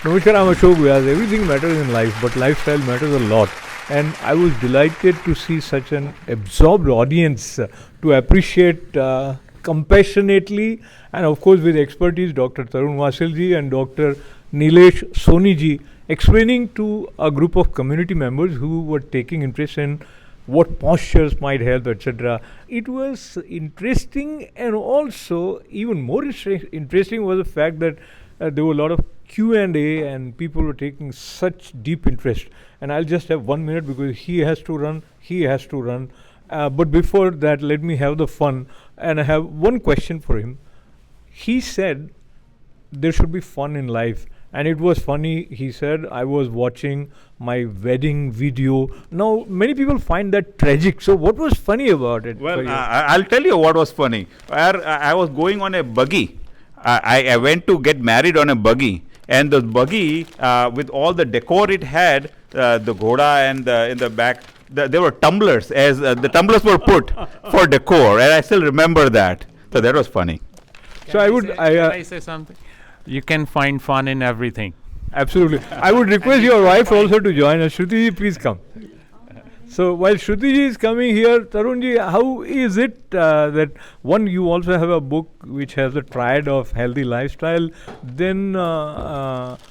Namaskar, I'm Ashok Vyas. Everything matters in life, but lifestyle matters a lot. And I was delighted to see such an absorbed audience to appreciate compassionately and, of course, with expertise, Dr. Tarun Vasilji and Dr. Nilesh Soni ji explaining to a group of community members who were taking interest in what postures might help, etc. It was interesting, and also even more interesting was the fact that there were a lot of Q&A and people were taking such deep interest. And I'll just have 1 minute because he has to run. But before that, let me have the fun. And I have one question for him. He said there should be fun in life. And it was funny, he said, I was watching my wedding video. Now, many people find that tragic. So what was funny about it? Well, I'll tell you what was funny. I was going on a buggy. I went to get married on a buggy. And the buggy, with all the decor it had, the ghoda and in the back, there were tumblers, as the tumblers were put for decor. And I still remember that. So that was funny. Can I say something? You can find fun in everything. Absolutely. I would request your wife also to join us. Shruti ji, please come. So while Shruti ji is coming here, Tarun ji, how is it that one, you also have a book which has a triad of healthy lifestyle, then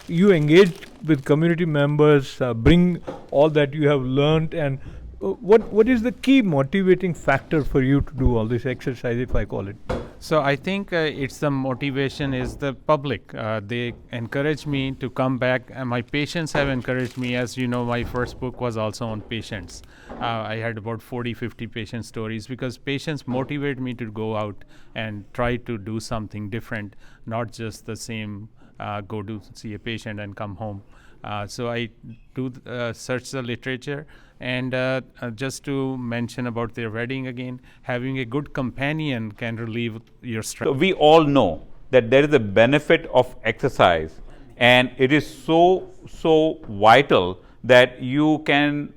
you engage with community members, bring all that you have learned, and what is the key motivating factor for you to do all this exercise, if I call it? So I think it's the motivation is the public. They encourage me to come back, and my patients have encouraged me. As you know, my first book was also on patients. I had about 40-50 patient stories because patients motivate me to go out and try to do something different, not just the same go to see a patient and come home. So I do search the literature, and just to mention about their wedding again, having a good companion can relieve your stress. So we all know that there is a benefit of exercise, and it is so vital that you can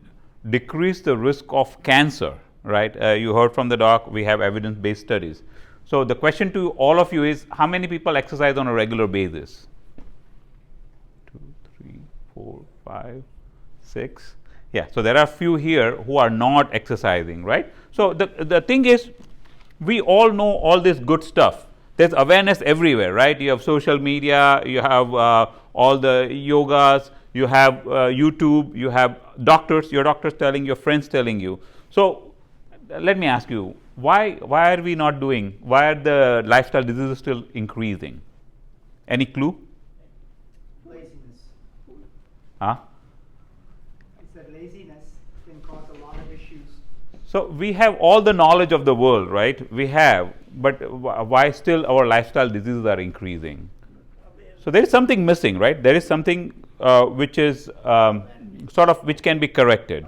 decrease the risk of cancer, right? You heard from the doc, we have evidence-based studies. So the question to all of you is, how many people exercise on a regular basis? 2, 3, 4, 5, 6. Yeah, so there are few here who are not exercising, right? So the thing is, we all know all this good stuff. There's awareness everywhere, right? You have social media, you have all the yogas, you have YouTube, you have doctors, your doctors telling, your friends telling you. So let me ask you, why are we not doing, why are the lifestyle diseases still increasing? Any clue? Laziness. Huh? It's that laziness can cause a lot of issues. So we have all the knowledge of the world, right? We have, but why still our lifestyle diseases are increasing? So there is something missing, right? There is something which is sort of which can be corrected.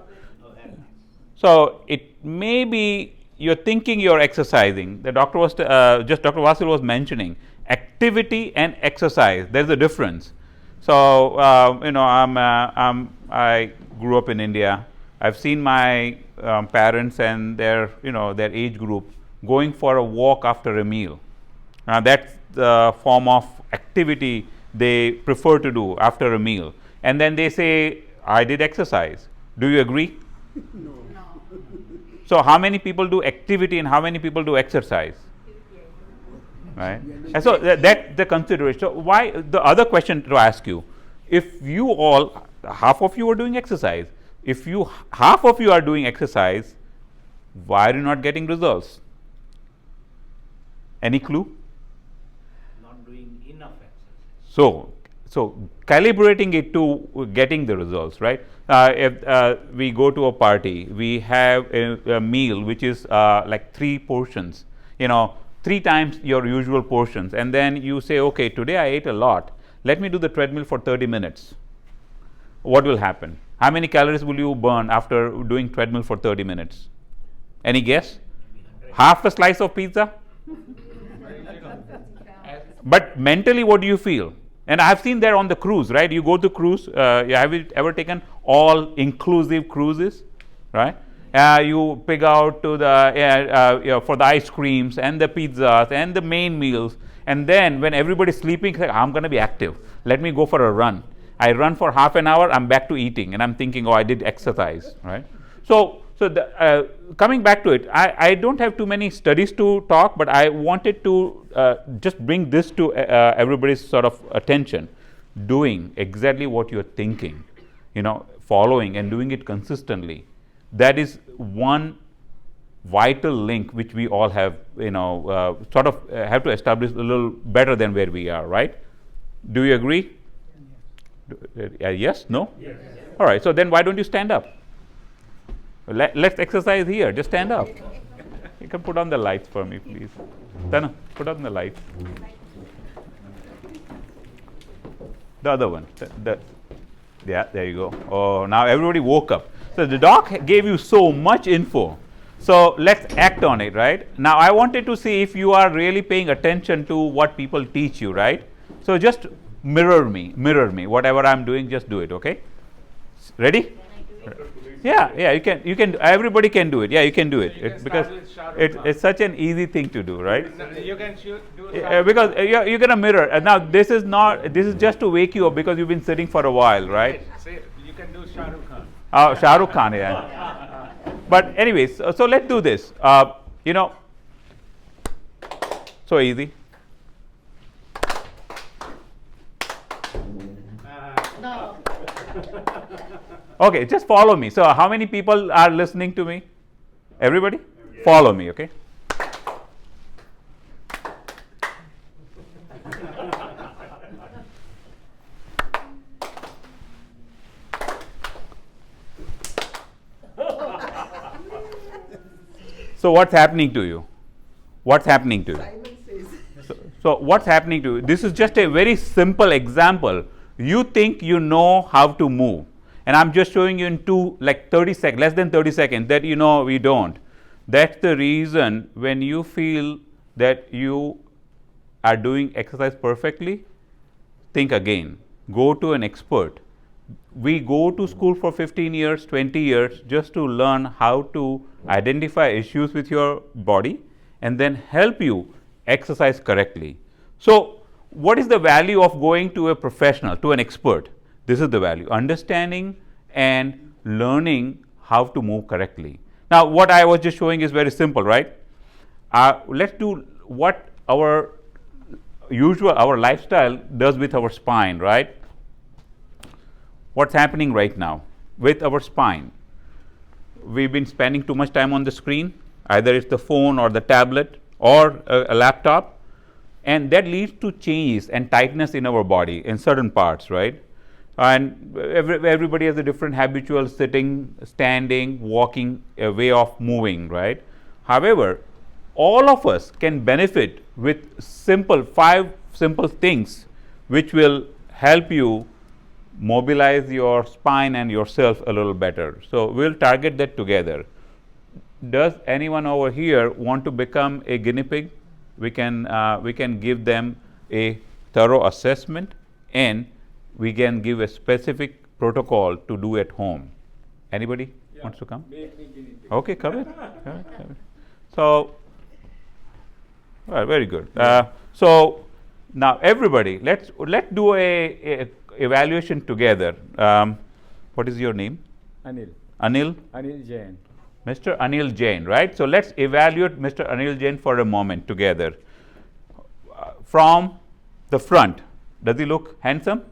So it may be you're thinking you're exercising. The doctor was just Dr. Vasil was mentioning activity and exercise. There's a difference. So you know, I grew up in India. I've seen my parents and their age group going for a walk after a meal. That's the form of activity they prefer to do after a meal. And then they say, I did exercise. Do you agree? No. So how many people do activity and how many people do exercise? Right? And so that's the consideration. So why, the other question to ask you, if you all, half of you are doing exercise, if you, half of you are doing exercise, why are you not getting results? Any clue? Not doing enough exercise. So calibrating it to getting the results, right? If we go to a party, we have a meal which is like 3 portions, 3 times your usual portions, and then you say, okay, today I ate a lot, let me do the treadmill for 30 minutes. What will happen? How many calories will you burn after doing treadmill for 30 minutes? Any guess? Half a slice of pizza? But mentally, what do you feel? And I've seen that on the cruise, right? You go to cruise, have you ever taken all inclusive cruises, right? You pick out to the for the ice creams and the pizzas and the main meals, and then when everybody's sleeping, like, I'm going to be active. Let me go for a run. I run for half an hour, I'm back to eating, and I'm thinking, oh, I did exercise, right? Coming back to it, I don't have too many studies to talk, but I wanted to just bring this to everybody's sort of attention. Doing exactly what you're thinking, following and doing it consistently. That is one vital link which we all have, sort of have to establish a little better than where we are, right? Do you agree? Yes? No? Yes. All right. So then why don't you stand up? Let's exercise here. Just stand up. You can put on the lights for me, please. Tanu, put on the lights. The other one. Yeah, there you go. Oh, now everybody woke up. So the doc gave you so much info. So let's act on it, right? Now I wanted to see if you are really paying attention to what people teach you, right? So just mirror me. Whatever I'm doing, just do it, okay? Ready? Yeah, you can. Everybody can do it. Yeah, you can do it. Because it's such an easy thing to do, right? You can do because you're gonna mirror. Now this is just to wake you up because you've been sitting for a while, right? You can do Shah Rukh Khan. Oh, Shah Rukh Khan, yeah. But anyways, so let's do this. So easy. No. Okay, just follow me. So how many people are listening to me? Everybody? Yeah. Follow me, okay? So what's happening to you? What's happening to you? So what's happening to you? This is just a very simple example. You think you know how to move. And I'm just showing you in 30 seconds, less than 30 seconds, that we don't. That's the reason when you feel that you are doing exercise perfectly, think again. Go to an expert. We go to school for 15 years, 20 years just to learn how to identify issues with your body and then help you exercise correctly. So what is the value of going to a professional, to an expert? This is the value, understanding and learning how to move correctly. Now, what I was just showing is very simple, right? Let's do what our lifestyle does with our spine, right? What's happening right now with our spine? We've been spending too much time on the screen, either it's the phone or the tablet or a laptop, and that leads to changes and tightness in our body in certain parts, right? And everybody has a different habitual sitting, standing, walking way of moving, right? However, all of us can benefit with 5 simple things which will help you mobilize your spine and yourself a little better. So we'll target that together. Does anyone over here want to become a guinea pig? We can give them a thorough assessment, and we can give a specific protocol to do at home. Anybody wants to come? Okay, come in. Come in. So, well, very good. So now everybody, let's do a evaluation together. What is your name? Anil. Anil Jain. Mr. Anil Jain, right? So let's evaluate Mr. Anil Jain for a moment together. From the front, does he look handsome?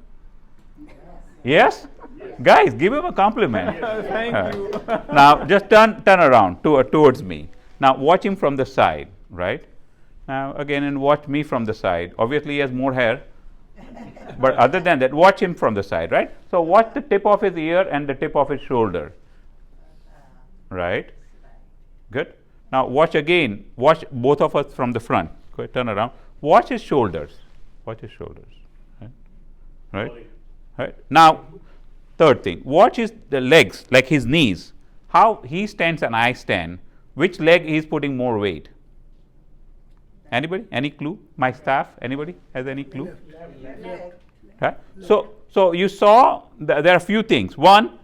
Yes? Guys, give him a compliment. Thank you. Now just turn around towards me. Now watch him from the side, right? Now again, and watch me from the side. Obviously he has more hair, but other than that, watch him from the side, right? So watch the tip of his ear and the tip of his shoulder. Right? Good. Now watch again. Watch both of us from the front. Go ahead, turn around. Watch his shoulders. Watch his shoulders. Right? Right. Now, third thing. Watch the legs, like his knees. How he stands and I stand. Which leg he is putting more weight? Anybody? Any clue? My staff? Anybody has any clue? Right? So you saw there are a few things. One,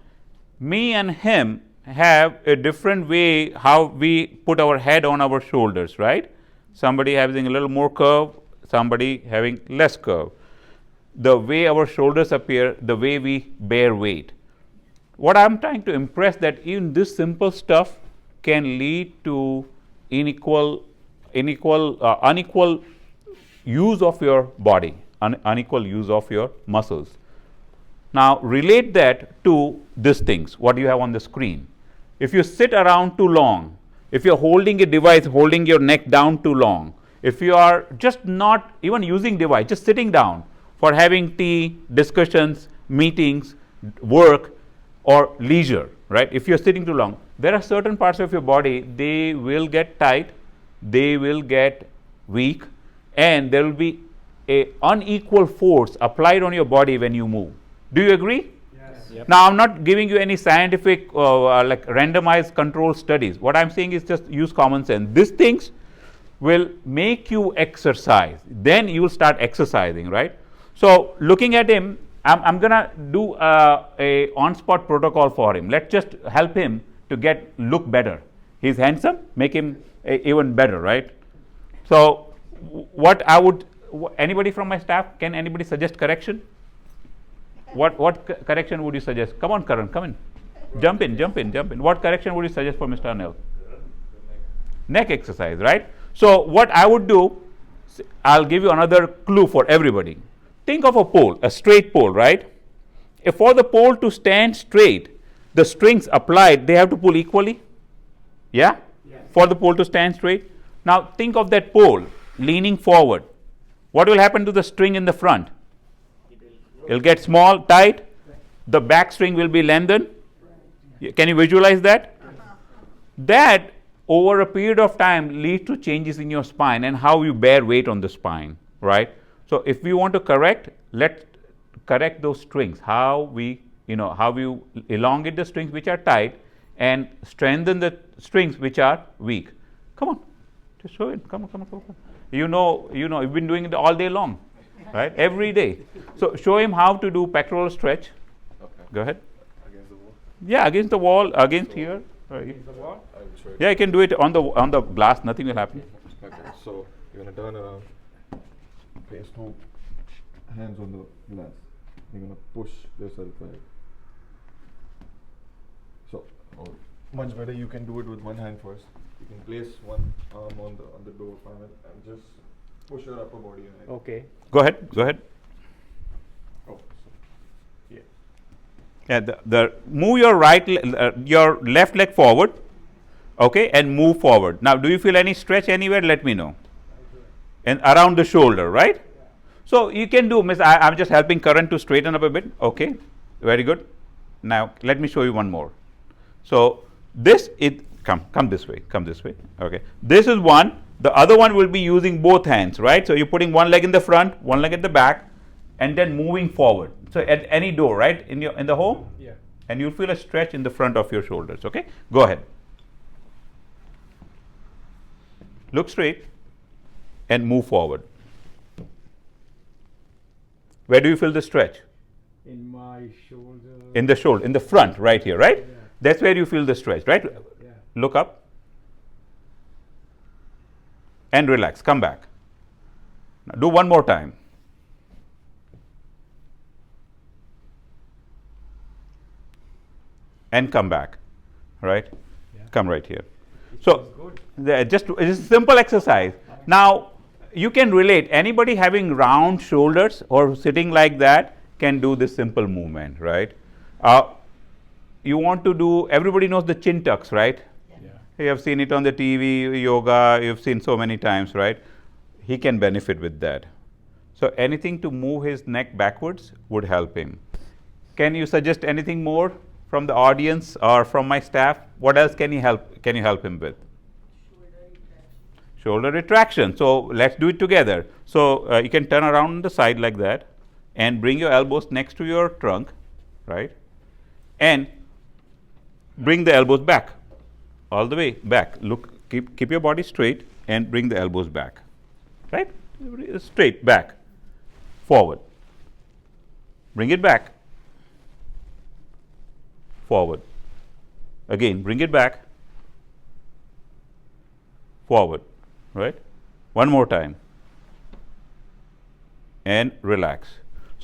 me and him have a different way how we put our head on our shoulders, right? Somebody having a little more curve, somebody having less curve. the way our shoulders appear, the way we bear weight. What I'm trying to impress that even this simple stuff can lead to unequal use of your body, unequal use of your muscles. Now relate that to these things, what you have on the screen. If you sit around too long, if you're holding a device, holding your neck down too long, if you are just not even using device, just sitting down for having tea, discussions, meetings, work, or leisure, right? If you're sitting too long, there are certain parts of your body, they will get tight, they will get weak, and there will be a unequal force applied on your body when you move. Do you agree? Yes. Yep. Now, I'm not giving you any scientific like randomized control studies. What I'm saying is just use common sense. These things will make you exercise. Then you will start exercising, right? So looking at him, I'm gonna do a on-spot protocol for him. Let's just help him to look better. He's handsome, make him even better, right? So what I would, anybody from my staff, can anybody suggest correction? What correction would you suggest? Come on, Karan, come in. Jump in. What correction would you suggest for Mr. Anil? Neck exercise, right? So what I would do, I'll give you another clue for everybody. Think of a pole, a straight pole, right? If for the pole to stand straight, the strings applied, they have to pull equally. Yeah? Yes. For the pole to stand straight. Now think of that pole leaning forward. What will happen to the string in the front? It will get small, tight. The back string will be lengthened. Can you visualize that? That over a period of time leads to changes in your spine and how you bear weight on the spine, right? So if we want to correct, let's correct those strings. How we, how you elongate the strings which are tight and strengthen the strings which are weak. Come on, just show it. Come on. You've been doing it all day long, right? Every day. So show him how to do pectoral stretch. Okay. Go ahead. Against the wall? Yeah, against the wall, against here. Against the wall. I will show you. Yeah, you can do it on the glass. Nothing will happen. Okay, so you're gonna turn around, place two hands on the glass. You're gonna push yourself right. So, much better you can do it with one hand first. You can place one arm on the door panel and just push your upper body in. Okay. Go ahead. Oh, so, yeah. Yeah, the move your left leg forward, okay, and move forward. Now, do you feel any stretch anywhere? Let me know. And around the shoulder, right? So you can do, Miss. I'm just helping Karan to straighten up a bit. Okay, very good. Now let me show you one more. So this come this way. Okay, this is one. The other one will be using both hands, right? So you're putting one leg in the front, one leg at the back, and then moving forward. So at any door, right, in the home, Yeah. and you'll feel a stretch in the front of your shoulders. Okay, go ahead. Look straight and move forward. Where do you feel the stretch? In my shoulder. In the shoulder, in the front, right here, right? Yeah. That's where you feel the stretch, right? Yeah. Look up and relax. Come back. Now do one more time. And come back, right? Yeah. Come right here. So it's a simple exercise. Now you can relate. Anybody having round shoulders or sitting like that can do this simple movement, right? You want to do. Everybody knows the chin tucks, right? Yeah. You have seen it on the TV, yoga. You've seen so many times, right? He can benefit with that. So anything to move his neck backwards would help him. Can you suggest anything more from the audience or from my staff? What else can you help him with? Shoulder retraction. So let's do it together. So you can turn around on the side like that and bring your elbows next to your trunk, right? And bring the elbows back, all the way back. Look, keep your body straight and bring the elbows back, right? Straight back, forward. Bring it back, forward. Again, bring it back, forward, right? One more time. And relax.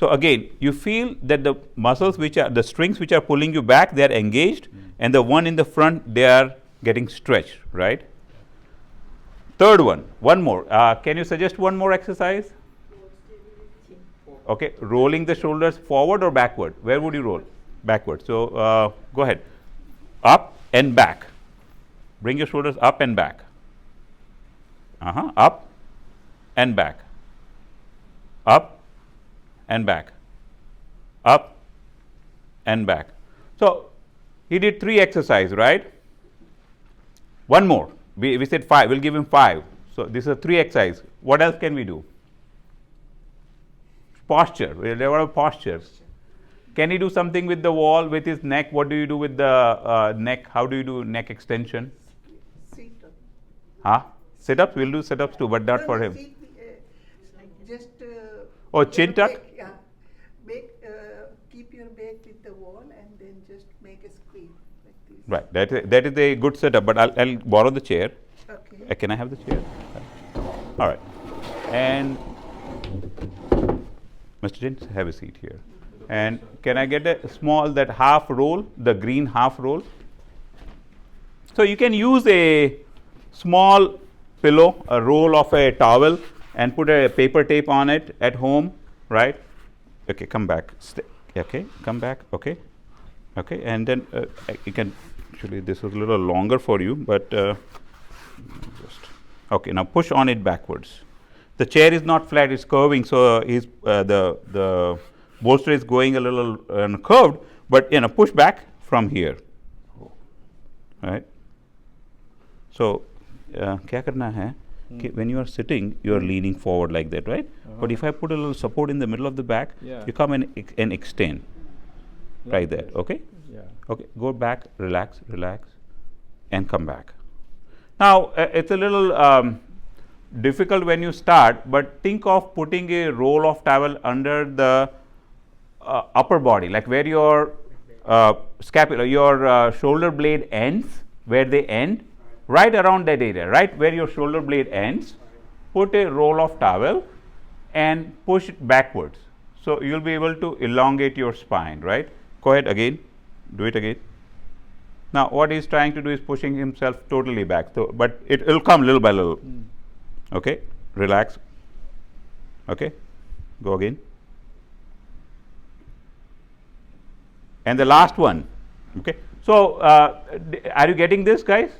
So again, you feel that the muscles which are, the strings which are pulling you back, they are engaged, and the one in the front, they are getting stretched, right? Third one more. Can you suggest one more exercise? Okay, rolling the shoulders forward or backward? Where would you roll? Backward. So go ahead. Up and back. Bring your shoulders up and back. Up and back. Up and back. Up and back. So he did 3 exercises, right? One more. We said 5. We'll give him 5. So this is 3 exercises. What else can we do? Posture. We'll develop postures. Can he do something with the wall, with his neck? What do you do with the neck? How do you do neck extension? Sit-up. Huh? Sit-ups? We'll do sit-ups too, but not for him. Just Oh, chin tuck? Yeah. Keep your back with the wall and then just make a squeeze like this. Right. That is a good setup, but I'll borrow the chair. Okay. Can I have the chair? All right. And Mr. Jain, have a seat here. And can I get a small, that half roll, the green half roll? So you can use a small pillow, a roll of a towel, and put a paper tape on it at home, right? Okay, come back. Okay, come back. Okay, okay, and then you can. Actually, this is a little longer for you, but just okay. Now push on it backwards. The chair is not flat; it's curving, so the bolster is going a little curved. But push back from here. Right. So, क्या करना है? When you are sitting, you are leaning forward like that, right? But if I put a little support in the middle of the back, you come and extend, like that. Okay. Yeah. Okay. Go back, relax, and come back. Now it's a little difficult when you start, but think of putting a roll of towel under the upper body, like where your scapula, your shoulder blade ends, where they end, right around that area, right where your shoulder blade ends. Put a roll of towel and push it backwards. So you'll be able to elongate your spine, right? Go ahead again. Do it again. Now what he's trying to do is pushing himself totally back. So, but it will come little by little. Okay. Relax. Okay. Go again. And the last one. Okay. So are you getting this, guys?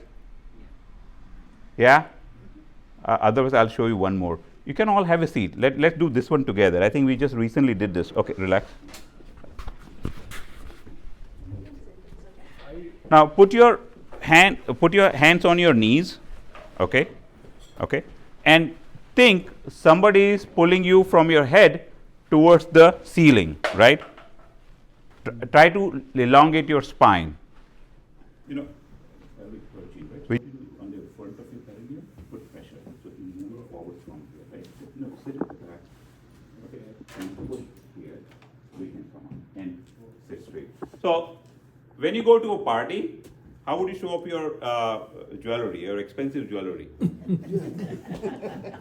Yeah. Otherwise, I'll show you one more. You can all have a seat. Let's do this one together. I think we just recently did this. Okay, relax. Now put your hands on your knees. Okay, okay, and think somebody is pulling you from your head towards the ceiling. Right. Try to elongate your spine. On the front of your perineum, put pressure. So you move forward from here, right? So, sit at the back. Okay. And push here. We can come on and sit straight. So when you go to a party, how would you show up your jewelry, your expensive jewelry?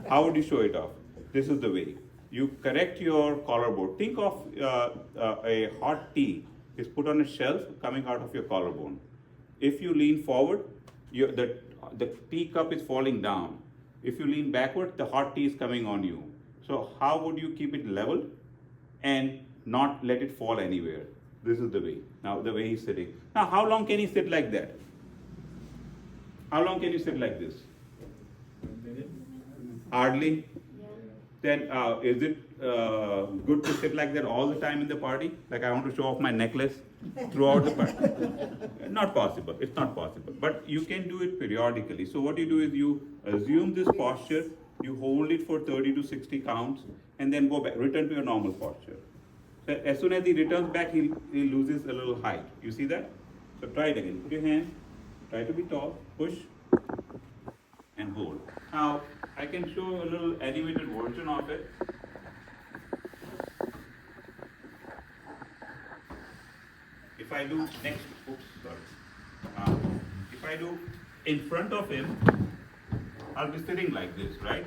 How would you show it off? This is the way. You correct your collarbone. Think of a hot tea is put on a shelf coming out of your collarbone. If you lean forward, the tea cup is falling down. If you lean backward, the hot tea is coming on you. So how would you keep it level and not let it fall anywhere? This is the way. Now the way he's sitting. Now how long can he sit like that? How long can you sit like this? Hardly. Then is it good to sit like that all the time in the party? Like I want to show off my necklace throughout the party? Not possible. It's not possible. But you can do it periodically. So what you do is you assume this posture, you hold it for 30 to 60 counts, and then go back, return to your normal posture. So as soon as he returns back, he loses a little height. You see that? So try it again. Put your hand, try to be tall, push, and hold. Now, I can show a little animated version of it. If I do next, oops, sorry. If I do in front of him, I'll be sitting like this, right?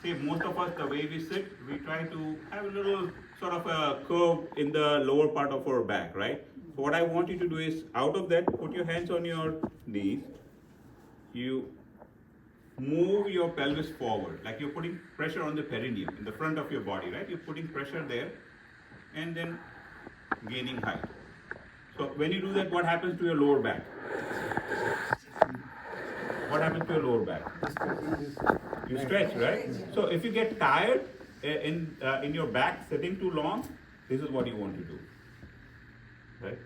See, most of us, the way we sit, we try to have a little sort of a curve in the lower part of our back, right? So what I want you to do is, out of that, put your hands on your knees. You move your pelvis forward, like you're putting pressure on the perineum in the front of your body, right? You're putting pressure there and then gaining height. So when you do that, what happens to your lower back? What happens to your lower back? You stretch, right? So if you get tired in your back sitting too long, this is what you want to do, right?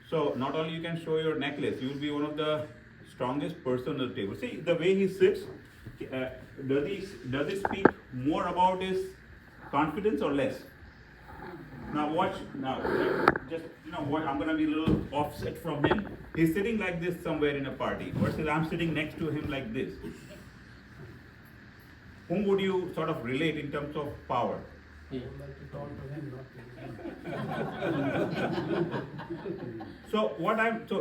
So not only you can show your necklace, you will be one of the strongest person on the table. See the way he sits. Does he speak more about his confidence or less? Now watch. Now just what, I'm gonna be a little offset from him. He's sitting like this somewhere in a party, versus I'm sitting next to him like this. Whom would you sort of relate in terms of power? So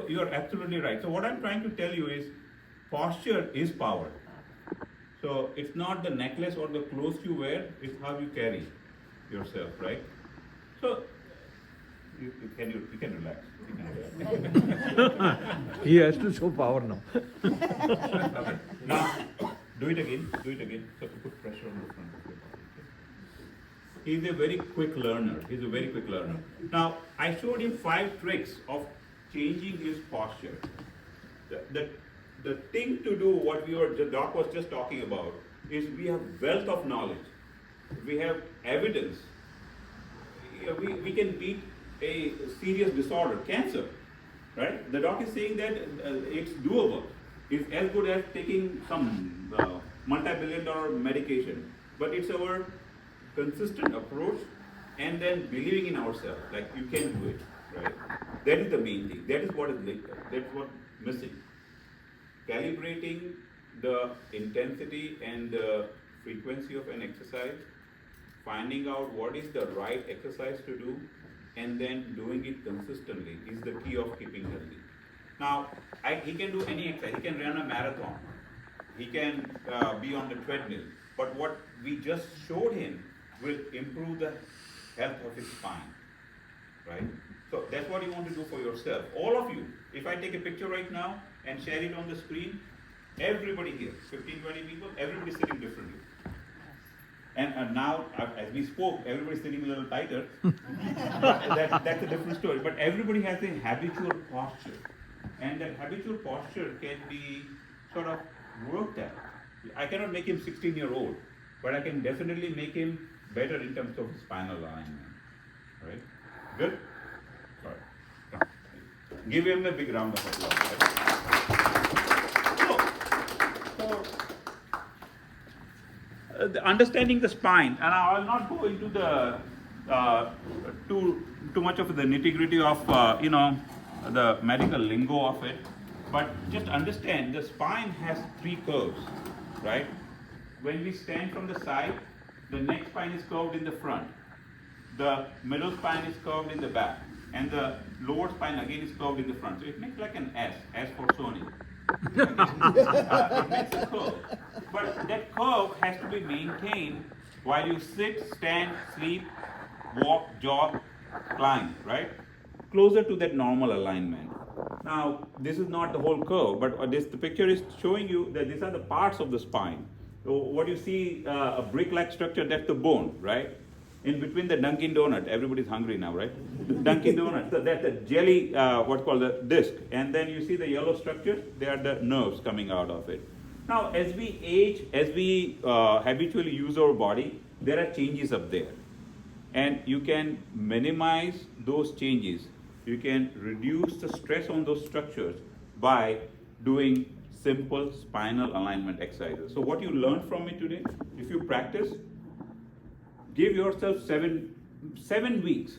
you're absolutely right. So what I'm trying to tell you is, posture is power. So it's not the necklace or the clothes you wear, it's how you carry yourself, right? So you can relax. You can relax. He has to show power now. Okay. Now do it again. So put pressure on the front of your body. He's a very quick learner. Now, I showed him 5 tricks of changing his posture. The thing to do, what the doc was just talking about, is we have wealth of knowledge. We have evidence. We can beat a serious disorder, cancer, right? The doc is saying that it's doable. It's as good as taking some multi-billion-dollar medication, but it's our consistent approach and then believing in ourselves, like you can do it, right? That is the main thing. That's what missing. Calibrating the intensity and the frequency of an exercise, finding out what is the right exercise to do, and then doing it consistently is the key of keeping healthy. Now, he can do any exercise. He can run a marathon. He can be on the treadmill. But what we just showed him will improve the health of his spine, right? So that's what you want to do for yourself. All of you, if I take a picture right now and share it on the screen, everybody here, 15, 20 people, everybody's sitting differently. And now, as we spoke, everybody's sitting a little tighter. That's a different story. But everybody has a habitual posture. And that habitual posture can be sort of worked at. I cannot make him 16-year-old, but I can definitely make him better in terms of spinal alignment. Right? Good? All right. Come. Give him a big round of applause. Right? So understanding the spine, and I will not go into the too much of the nitty-gritty of the medical lingo of it, but just understand the spine has 3 curves, right? When we stand from the side, the neck spine is curved in the front, the middle spine is curved in the back, and the lower spine again is curved in the front. So it makes like an S for Sony. It makes a curve. But that curve has to be maintained while you sit, stand, sleep, walk, jog, climb, right? Closer to that normal alignment. Now, this is not the whole curve, but the picture is showing you that these are the parts of the spine. So what you see, a brick-like structure, that's the bone, right? In between the Dunkin' Donut, everybody's hungry now, right? The Dunkin' Donut, so that's the jelly, what's called the disc. And then you see the yellow structure, they are the nerves coming out of it. Now, as we age, as we habitually use our body, there are changes up there. And you can minimize those changes. You can reduce the stress on those structures by doing simple spinal alignment exercises. So what you learned from me today, if you practice, give yourself seven weeks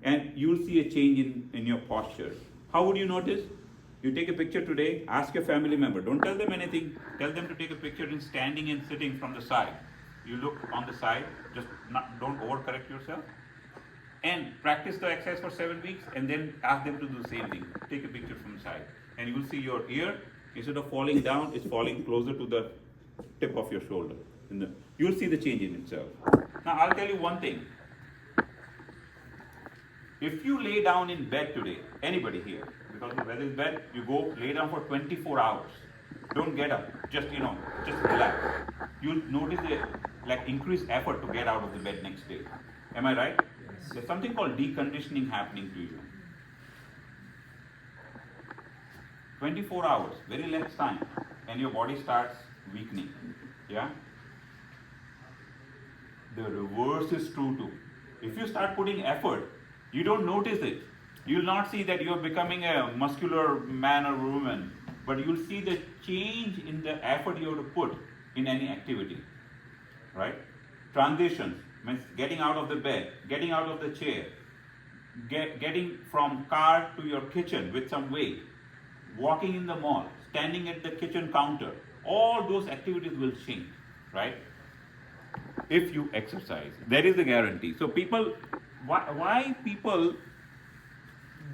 and you'll see a change in your posture. How would you notice? You take a picture today, ask your family member. Don't tell them anything. Tell them to take a picture in standing and sitting from the side. You look on the side, don't overcorrect yourself. And practice the exercise for 7 weeks and then ask them to do the same thing. Take a picture from the side. And you will see your ear, instead of falling down, it's falling closer to the tip of your shoulder. You'll see the change in itself. Now I'll tell you one thing. If you lay down in bed today, anybody here, because of whether it's bed, you go lay down for 24 hours. Don't get up. Just just relax. You'll notice a increased effort to get out of the bed next day. Am I right? Yes. There's something called deconditioning happening to you. 24 hours, very less time, and your body starts weakening. Yeah? The reverse is true too. If you start putting effort, you don't notice it. You'll not see that you're becoming a muscular man or woman, but you'll see the change in the effort you have to put in any activity. Right? Transitions means getting out of the bed, getting out of the chair, getting from car to your kitchen with some weight, walking in the mall, standing at the kitchen counter. All those activities will change, right? If you exercise, there is a guarantee. So people, why people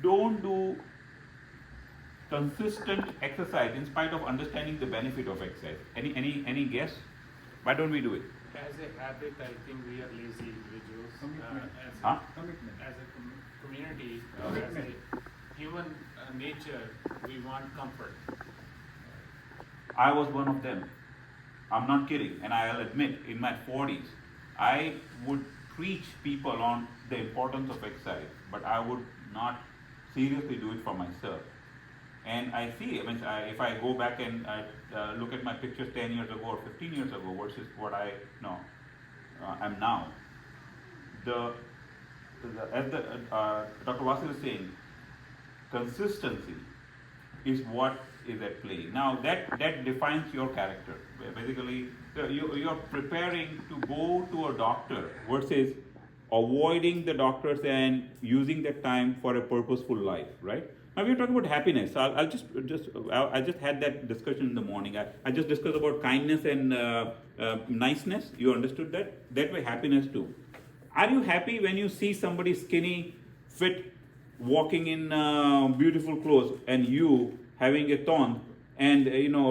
don't do consistent exercise in spite of understanding the benefit of exercise? Any guess? Why don't we do it? As a habit, I think we are lazy individuals. As a community, as a human nature, we want comfort. I was one of them. I'm not kidding, and I'll admit, in my 40s, I would preach people on the importance of exercise, but I would not seriously do it for myself. And I see, if I go back and look at my pictures 10 years ago or 15 years ago versus what I know am now, as Dr. Vasu is saying, consistency is what is at play. Now that defines your character. Basically, you're preparing to go to a doctor versus avoiding the doctors and using that time for a purposeful life, right? Now we're talking about happiness. I just had that discussion in the morning. I just discussed about kindness and niceness. You understood that? That way happiness too. Are you happy when you see somebody skinny, fit, walking in beautiful clothes, and you having a thorn and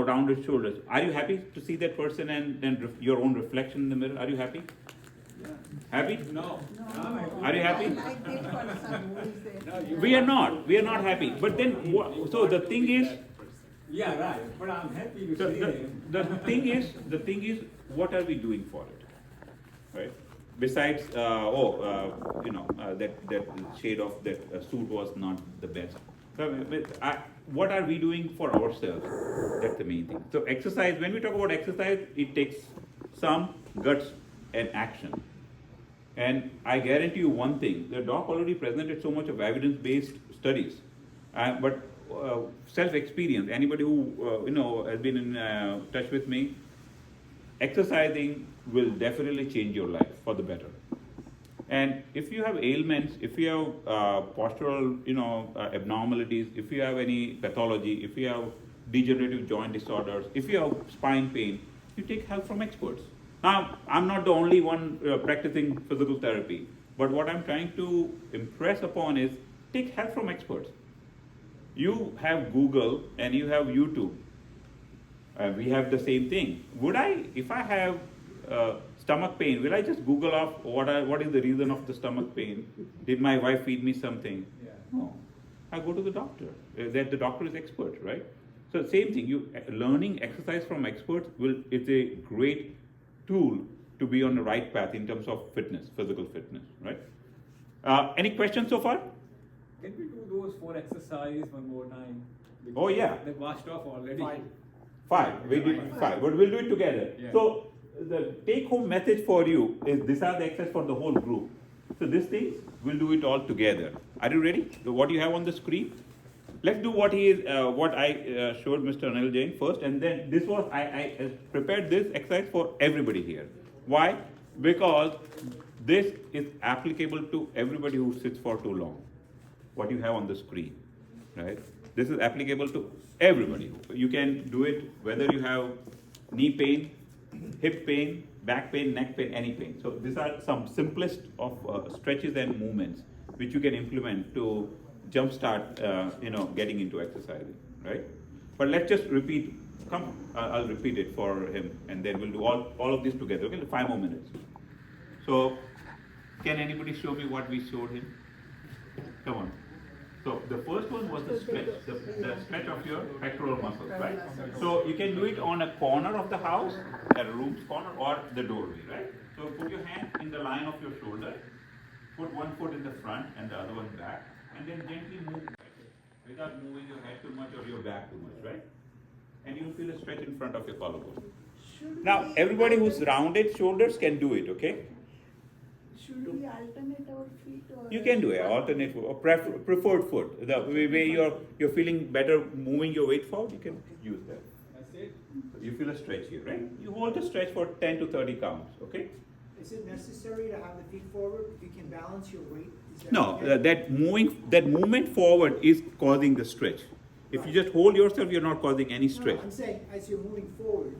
rounded shoulders? Are you happy to see that person and your own reflection in the mirror? Are you happy? Yeah. Happy? No. Are you happy? I did for some movies there. We are not happy. But then, so the thing is, Yeah, right. But I'm happy to the, see the, him. the thing is, what are we doing for it, right? Besides, that shade of that suit was not the best. What are we doing for ourselves? That's the main thing. So exercise. When we talk about exercise, it takes some guts and action. And I guarantee you one thing: the doc already presented so much of evidence-based studies, but self-experience. Anybody who has been in touch with me, exercising will definitely change your life for the better. And if you have ailments, if you have postural, abnormalities, if you have any pathology, if you have degenerative joint disorders, if you have spine pain, you take help from experts. Now, I'm not the only one practicing physical therapy, but what I'm trying to impress upon is take help from experts. You have Google and you have YouTube. We have the same thing. If I have stomach pain, will I just Google up what is the reason of the stomach pain? Did my wife feed me something? Yeah. No. I go to the doctor. That the doctor is expert, right? So same thing. Learning exercise from experts it's a great tool to be on the right path in terms of fitness, physical fitness, right? Any questions so far? Can we do those 4 exercises one more time? Because Oh, yeah. They washed off already. 5. We did 5, but we'll do it together. Yeah. So the take-home message for you is these are the exercises for the whole group. So these things, we'll do it all together. Are you ready? What you have on the screen? Let's do what I showed Mr. Anil Jain first, and then this was I prepared this exercise for everybody here. Why? Because this is applicable to everybody who sits for too long. What you have on the screen, right? This is applicable to everybody. You can do it whether you have knee pain, hip pain, back pain, neck pain, any pain. So these are some simplest of stretches and movements which you can implement to jumpstart, getting into exercising, right? But let's just repeat. Come, I'll repeat it for him, and then we'll do all of this together. Okay, 5 more minutes. So, can anybody show me what we showed him? Come on. So the first one was the stretch, the stretch of your pectoral muscles, right? So you can do it on a corner of the house, a room's corner, or the doorway, right? So put your hand in the line of your shoulder, put one foot in the front and the other one back, and then gently move without moving your head too much or your back too much, right? And you'll feel a stretch in front of your collarbone. Now, everybody who's rounded shoulders can do it, okay? Should we alternate our feet or? You can do it, alternate foot, or preferred foot. The way you're feeling better moving your weight forward, you can use that. That's it. You feel a stretch here, right? You hold the stretch for 10 to 30 counts, okay? Is it necessary to have the feet forward if you can balance your weight? Is that No, okay? that movement forward is causing the stretch. If you just hold yourself, you're not causing any No, stretch. I'm saying as you're moving forward,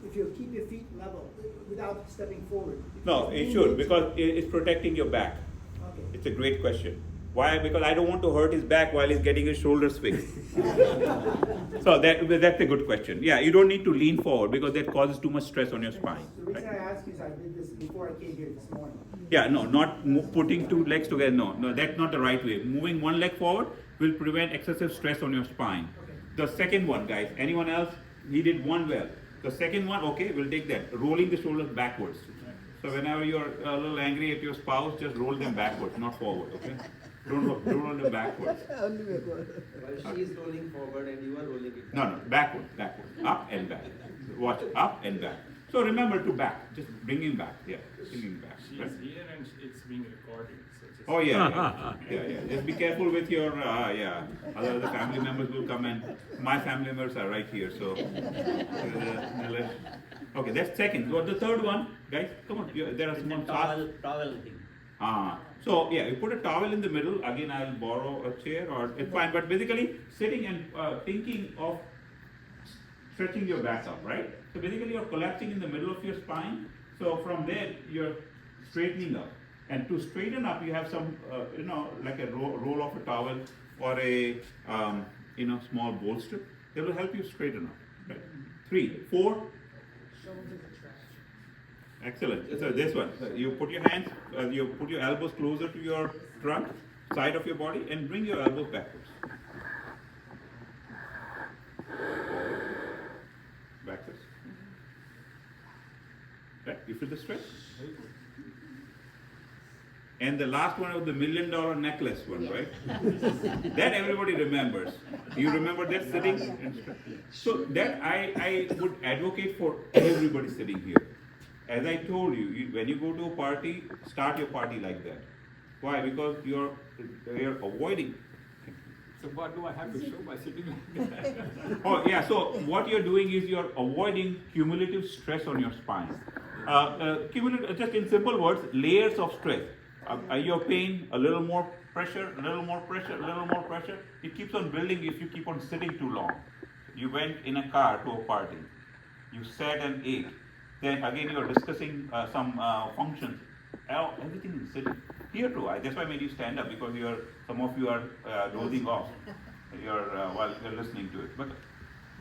if you keep your feet level without stepping forward. if No, you it lean should, into- because it's protecting your back. Okay. It's a great question. Why? Because I don't want to hurt his back while he's getting his shoulders fixed. So that's a good question. Yeah, you don't need to lean forward because that causes too much stress on your spine. The reason right? I ask is I did this before I came here this morning. Yeah, no, not putting two legs together. No, that's not the right way. Moving one leg forward will prevent excessive stress on your spine. The second one, guys, anyone else? He did one well. The second one, okay, we'll take that. Rolling the shoulders backwards. So whenever you're a little angry at your spouse, just roll them backwards, not forward, okay? Don't roll them backwards. While she is rolling forward and you are rolling it. No, backwards, up and back. Watch, up and back. So remember to back, just bring him back, yeah, bring him back. She right? is here and it's being recorded. So just Oh yeah. Just be careful with your other family members will come and my family members are right here. So, Nilesh. Okay, that's second. So the third one, guys, come on. There are some Towel thing. So yeah, you put a towel in the middle. Again, I'll borrow a chair or it's fine. But basically, sitting and thinking of stretching your back up, right? So basically, you're collapsing in the middle of your spine. So from there, you're straightening up. And to straighten up, you have some, like a roll of a towel or a, small bolster. They will help you straighten up. Right? 3, 4. Excellent. So this one, you put your hands, you put your elbows closer to your trunk, side of your body, and bring your elbows backwards. Backwards. Right? You feel the stretch? And the last one was the $1 million necklace one, right? That everybody remembers. You remember that sitting? So that I would advocate for everybody sitting here. As I told you, when you go to a party, start your party like that. Why? Because you're avoiding. So what do I have to show by sitting like that? Oh yeah, so what you're doing is you're avoiding cumulative stress on your spine. Cumulative, just in simple words, layers of stress. Your pain, a little more pressure, a little more pressure, a little more pressure. It keeps on building if you keep on sitting too long. You went in a car to a party. You sat and ate. Then again you're discussing some functions. Everything is sitting. Here too, that's why I made you stand up because some of you are dozing off while you're listening to it. But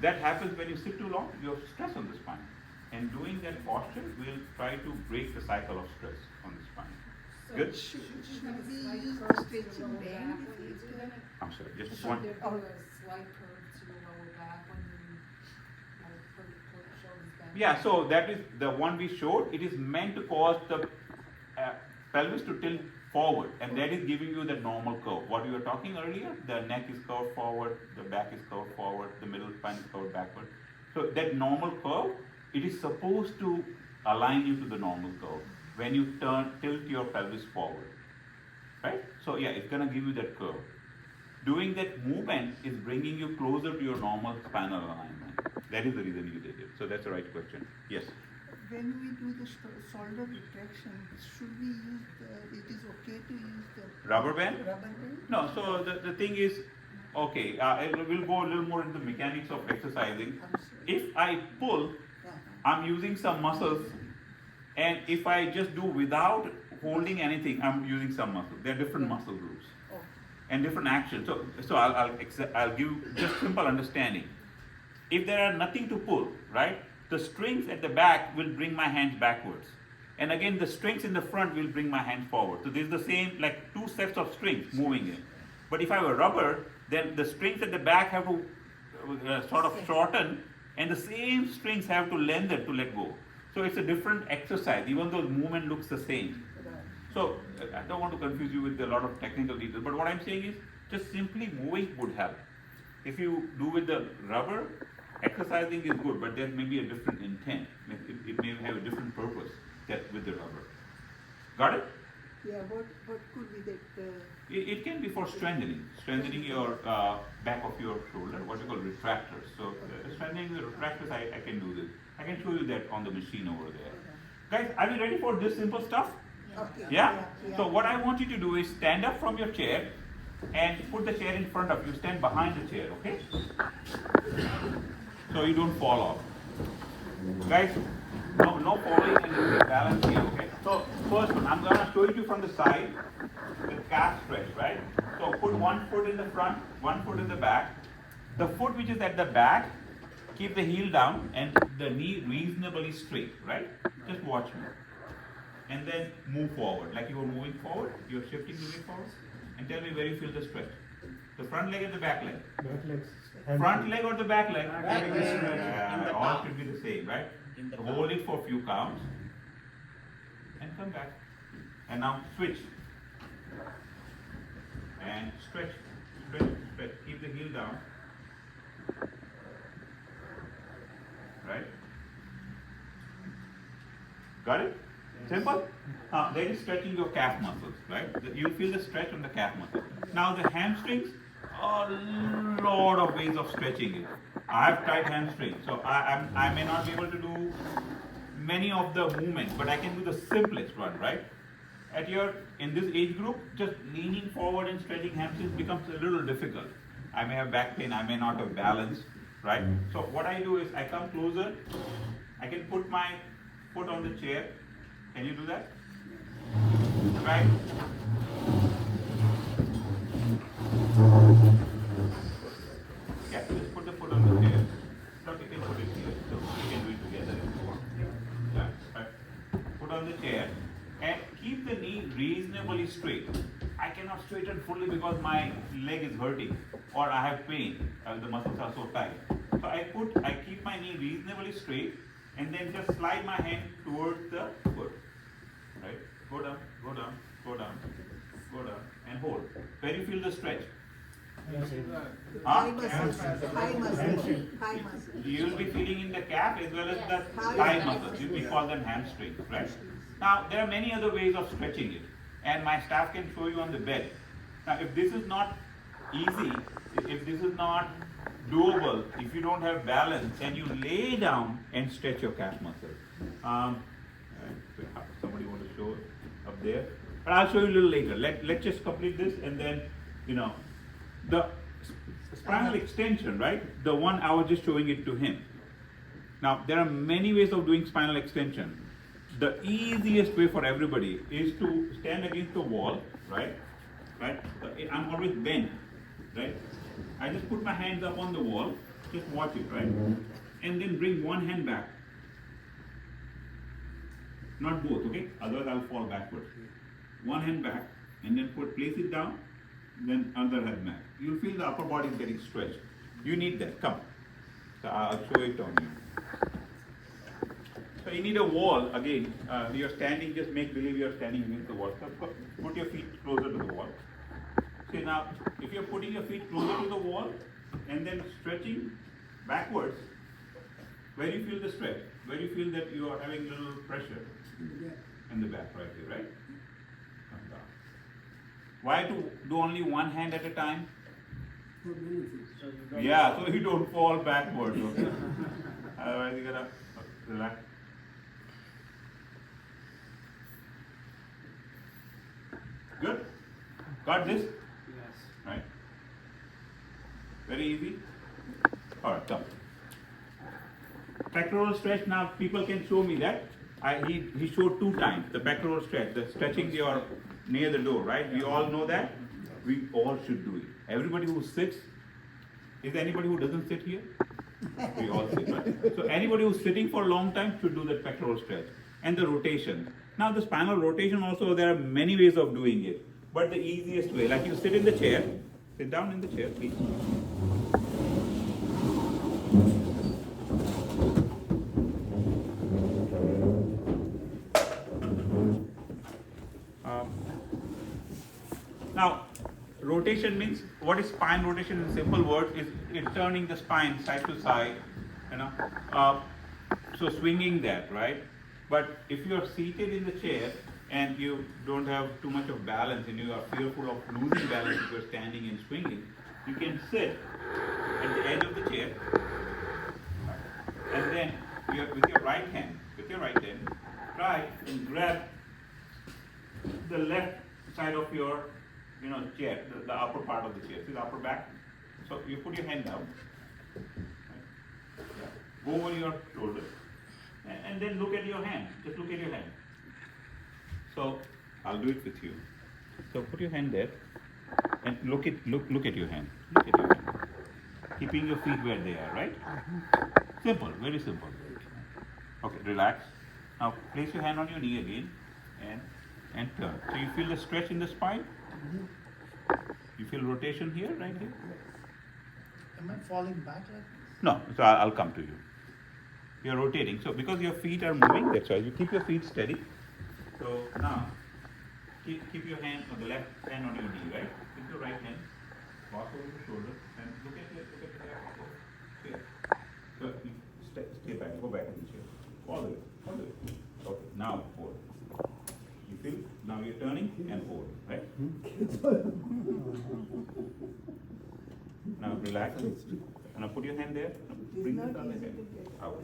that happens when you sit too long, you have stress on the spine. And doing that posture will try to break the cycle of stress on the spine. Good? Should we use stretching band? I'm sorry, just So one. there do a slight curve to your lower back when you put shoulders back. Yeah, so that is the one we showed. It is meant to cause the pelvis to tilt forward, and that is giving you the normal curve. What we were talking earlier, the neck is curved forward, the back is curved forward, the middle spine is curved backward. So that normal curve, it is supposed to align you to the normal curve when you tilt your pelvis forward, right? So yeah, it's gonna give you that curve. Doing that movement is bringing you closer to your normal spinal alignment. That is the reason you did it. So that's the right question. Yes. When we do the shoulder retraction, should we use it is okay to use the Rubber band? rubber band? No, so the thing is, okay, we'll go a little more into the mechanics of exercising. I'm sorry. If I pull, I'm using some muscles, and if I just do without holding anything, I'm using some muscles. There are different muscle groups and different actions. So I'll give just simple understanding. If there are nothing to pull, right, the strings at the back will bring my hands backwards. And again, the strings in the front will bring my hands forward. So this is the same, like two sets of strings moving in. But if I have a rubber, then the strings at the back have to sort of shorten, and the same strings have to lengthen to let go. So it's a different exercise, even though the movement looks the same. So I don't want to confuse you with a lot of technical details, but what I'm saying is just simply moving would help. If you do with the rubber, exercising is good, but there may be a different intent. It may have a different purpose that with the rubber. Got it? Yeah, what could be that? It can be for strengthening your back of your shoulder, what you call retractors. So strengthening the retractors, I can do this. I can show you that on the machine over there. Guys, are you ready for this simple stuff? Okay. Yeah? So what I want you to do is stand up from your chair and put the chair in front of you. Stand behind the chair, okay? So you don't fall off. Guys, no falling and balance here, okay? So first one, I'm gonna show you from the side, the calf stretch, right? So put one foot in the front, one foot in the back. The foot which is at the back, keep the heel down and the knee reasonably straight, right? Just watch me. And then move forward, like you are moving forward, you're shifting moving forward. And tell me where you feel the stretch. The front leg and the back leg? Back legs. Front leg or the back leg? Back leg. All should be the same, right? Hold it for a few counts. And come back. And now switch. And stretch, stretch, stretch. Keep the heel down. Right? Got it? Simple? That is stretching your calf muscles, right? You feel the stretch on the calf muscle. Now the hamstrings, a lot of ways of stretching it. I have tight hamstrings, so I may not be able to do many of the movements, but I can do the simplest one, right? In this age group, just leaning forward and stretching hamstrings becomes a little difficult. I may have back pain, I may not have balance, right? So what I do is I come closer, I can put my foot on the chair. Can you do that? Right? Yeah, just put the foot on the chair. Look, you can put it here. So we can do it together if you want. Yeah, right. Put on the chair and keep the knee reasonably straight. I cannot straighten fully because my leg is hurting or I have pain. The muscles are so tight. So I keep my knee reasonably straight and then just slide my hand towards the foot. Right? Go down, go down, go down, go down, and hold. Where you feel the stretch? Thigh muscles, thigh muscles, thigh muscles. You will be feeling in the calf as well as the thigh muscles. We call them hamstrings, right? Now, there are many other ways of stretching it, and my staff can show you on the bed. Now, if this is not easy, if this is not doable, if you don't have balance, then you lay down and stretch your calf muscle. Somebody want to show it up there? But I'll show you a little later. Let's just complete this and then, the spinal extension, right? The one I was just showing it to him. Now, there are many ways of doing spinal extension. The easiest way for everybody is to stand against the wall, right? Right? I'm always bent, right? I just put my hands up on the wall, just watch it, right? And then bring one hand back. Not both, okay? Otherwise I'll fall backwards. One hand back, and then place it down, then other hand back. You'll feel the upper body is getting stretched. You need that, come. So I'll show it on you. So you need a wall, again, you're standing, just make believe you're standing against the wall. So put your feet closer to the wall. See now, if you're putting your feet closer to the wall, and then stretching backwards, where do you feel the stretch? Where do you feel that you are having a little pressure? In the back, right here, right? Come down. Why to do only one hand at a time? Yeah, so you don't fall backwards, okay? Otherwise, you gotta relax. Good? Got this? Yes. Right? Very easy? Alright, come. Pectoral stretch, now people can show me that. He showed 2 times the pectoral stretch, the stretching your near the door, right? We all know that. We all should do it. Everybody who sits, is there anybody who doesn't sit here? We all sit, right? So anybody who's sitting for a long time should do the pectoral stretch. And the rotation. Now the spinal rotation also, there are many ways of doing it. But the easiest way, like you sit in the chair, Sit down in the chair, please. Now, rotation means, what is spine rotation in simple words? Is it turning the spine side to side, you know, so swinging that, right? But if you are seated in the chair and you don't have too much of balance and you are fearful of losing balance if you're standing and swinging, you can sit at the edge of the chair, and then with your right hand, try and grab the left side of your chair, the upper part of the chair, see the upper back. So you put your hand down, right? Yeah. Go over your shoulder, and then look at your hand. Just look at your hand. So I'll do it with you. So put your hand there, and look at your hand. Look at your hand. Keeping your feet where they are, right? Simple, very simple. Okay, relax. Now place your hand on your knee again, and turn. So you feel the stretch in the spine. You feel rotation here, right here? Am I falling back like this? No, so I'll come to you. You're rotating. So because your feet are moving, that's why you keep your feet steady. So now, keep your hand on the left hand on your knee, right? Keep your right hand, cross over your shoulder, and look at the chair. So you stay back, go back in the chair. All the way. Okay, now forward. You feel? Now you're turning and forward, right? Now relax. Now put your hand there. Bring the other hand out.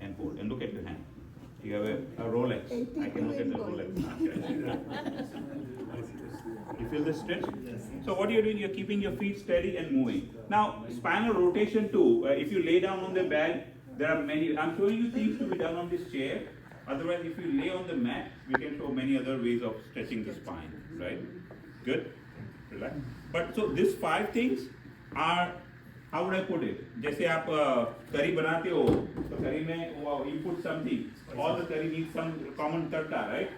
And forward. And look at your hand. You have a Rolex. I can look at the Rolex. You feel the stretch? So what you're doing, you're keeping your feet steady and moving. Now, spinal rotation too. If you lay down on the bed, there are many. I'm showing you things to be done on this chair. Otherwise, if you lay on the mat, we can show many other ways of stretching the spine, right? Good? Relax. But so these 5 things are, how would I put it? जैसे आप curry बनाते हो, तो curry में you put something. All the curry needs some common tarta, right?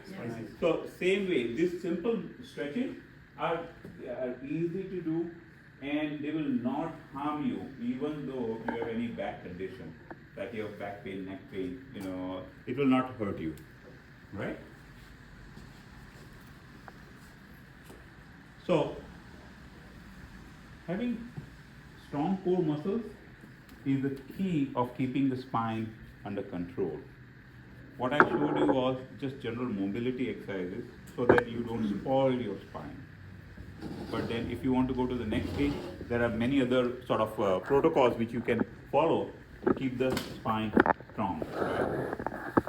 So same way, these simple stretches are easy to do, and they will not harm you, even though you have any back condition. That you have back pain, neck pain, it will not hurt you, right? So, having strong core muscles is the key of keeping the spine under control. What I showed you was just general mobility exercises so that you don't spoil your spine. But then if you want to go to the next stage, there are many other sort of protocols which you can follow to keep the spine strong, right?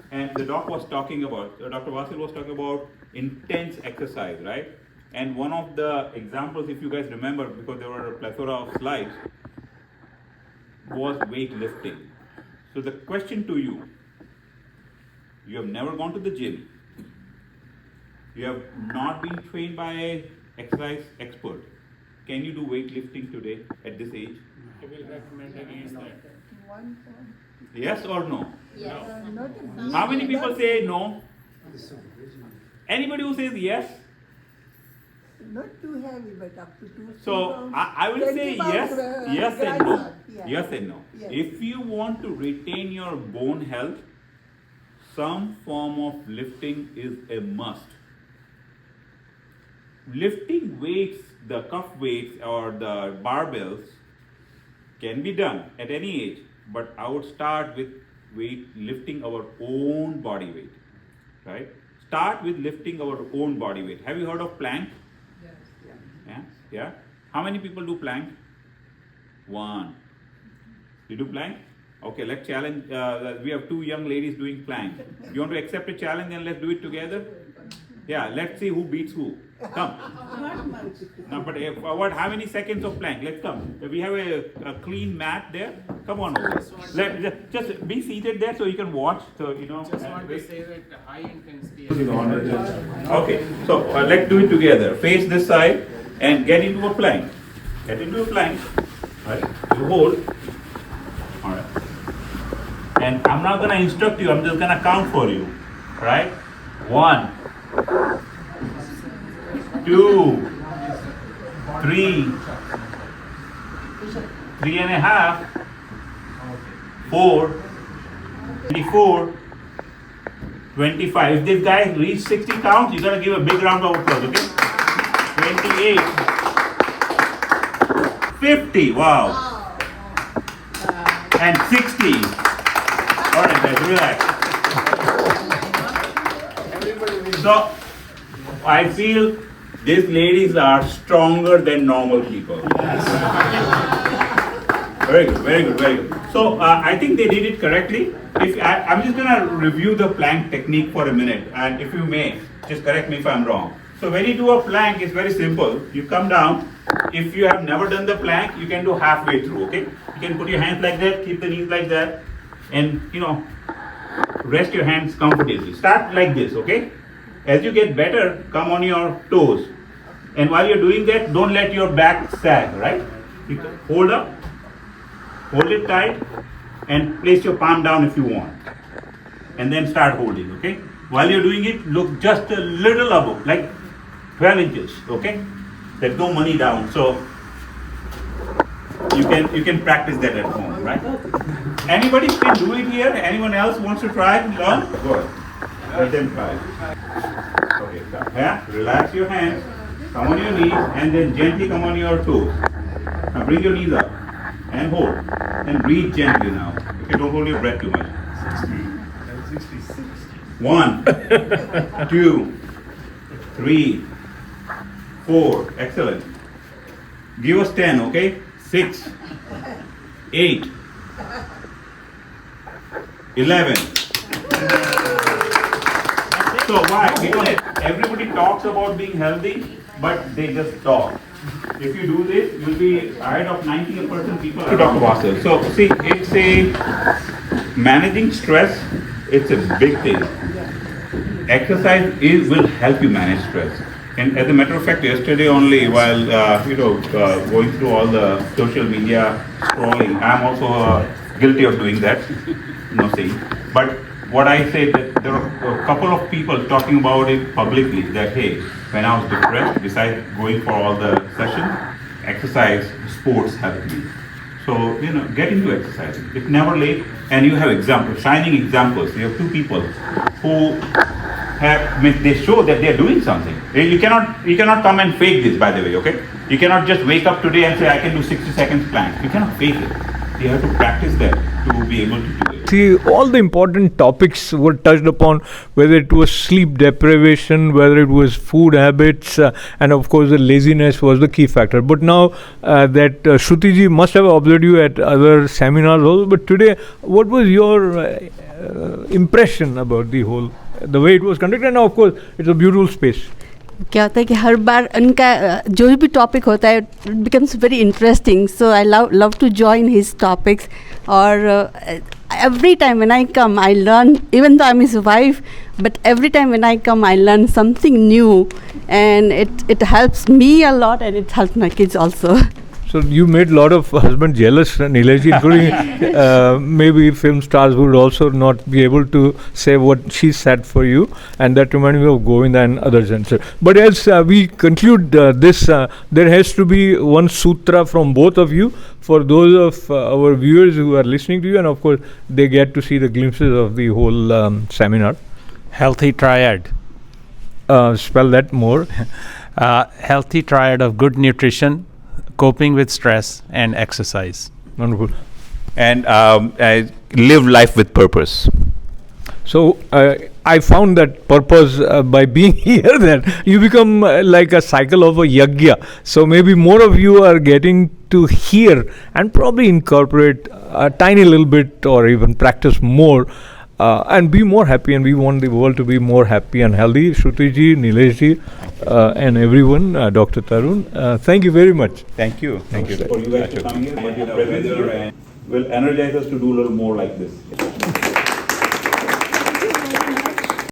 And the doc was talking about, Dr. Vasil was talking about intense exercise, right? And one of the examples, if you guys remember, because there were a plethora of slides, was weightlifting. So the question to you, you have never gone to the gym, you have not been trained by an exercise expert. Can you do weightlifting today at this age? I will recommend against that. Yes or no? Yes. How many people say no? Anybody who says yes? Not too heavy, but up to 2. So I will say yes, yes and no. Yes and no. Yes. If you want to retain your bone health, some form of lifting is a must. Lifting weights, the cuff weights or the barbells can be done at any age, but I would start with lifting our own body weight, right? Start with lifting our own body weight. Have you heard of plank? Yes. Yeah? How many people do plank? 1. You do plank? Okay, let's challenge. We have 2 young ladies doing plank. You want to accept a challenge and let's do it together? Yeah, let's see who beats who. Come. Not much. No, but how many seconds of plank? Let's come. We have a clean mat there. Come on over. Just be seated there so you can watch. So Just want to say that high intensity. Okay, so let's do it together. Face this side and get into a plank. Get into a plank. Right? You hold. Alright. And I'm not gonna instruct you, I'm just gonna count for you. Right? 1, 2, 3, 3.5, 4, 24, 25. If this guy reached 60 counts, you gotta give a big round of applause, okay? 28, 50, wow. And 60. All right, guys, relax. So, I feel these ladies are stronger than normal people. Very good, very good, very good. So, I think they did it correctly. I'm just going to review the plank technique for a minute, and if you may, just correct me if I'm wrong. So, when you do a plank, it's very simple. You come down. If you have never done the plank, you can do halfway through, okay? You can put your hands like that, keep the knees like that, and, rest your hands comfortably. Start like this, okay? As you get better, come on your toes. And while you're doing that, don't let your back sag, right? You hold up, hold it tight, and place your palm down if you want. And then start holding, okay? While you're doing it, look just a little above, like 12 inches, okay? There's no money down, so you can practice that at home, right? Anybody can do it here? Anyone else wants to try it? Learn? Go ahead. Let them try. Okay, yeah, relax your hands, come on your knees, and then gently come on your toes. Now bring your knees up and hold, and breathe gently now. Okay, don't hold your breath too much. 1, 2, 3, 4, excellent. Give us 10, okay? 6, 8, 11. So why? Because everybody talks about being healthy, but they just talk. If you do this, you'll be ahead of 90% people. Dr. Vasu. So see, it's a managing stress. It's a big thing. Exercise will help you manage stress. And as a matter of fact, yesterday only, while going through all the social media scrolling, I'm also guilty of doing that. No saying, but what I say that there are a couple of people talking about it publicly that hey, when I was depressed, besides going for all the sessions, exercise, sports helped me. So get into exercising. It's never late, and you have examples, shining examples. You have 2 people who they show that they are doing something. You cannot come and fake this, by the way, okay? You cannot just wake up today and say I can do 60 seconds plank. You cannot fake it. You have to practice that to be able to do it. See, all the important topics were touched upon, whether it was sleep deprivation, whether it was food habits, and of course the laziness was the key factor. But now that Shruti must have observed you at other seminars also, but today, what was your impression about the way it was conducted? And now, of course, it's a beautiful space. क्या होता है कि हर बार उनका जो भी topic होता है it becomes very interesting so I love to join his topics और every time when I come I learn, even though I'm his wife, but every time when I come I learn something new, and it helps me a lot and it helps my kids also. So you made a lot of husbands jealous, Nilesh, including maybe film stars would also not be able to say what she said for you, and that reminded me of Govinda and others. But as we conclude this, there has to be one sutra from both of you for those of our viewers who are listening to you, and of course they get to see the glimpses of the whole seminar. Healthy triad. Spell that more. Healthy triad of good nutrition, coping with stress, and exercise. Wonderful. And live life with purpose. So I found that purpose by being here, that you become like a cycle of a yajna. So maybe more of you are getting to hear and probably incorporate a tiny little bit or even practice more and be more happy, and we want the world to be more happy and healthy. Shruti, Nilesh, and everyone, Dr. Tarun, thank you very much. Thank you. Thank you for you guys to come here. Your presence here will energize us to do a little more like this.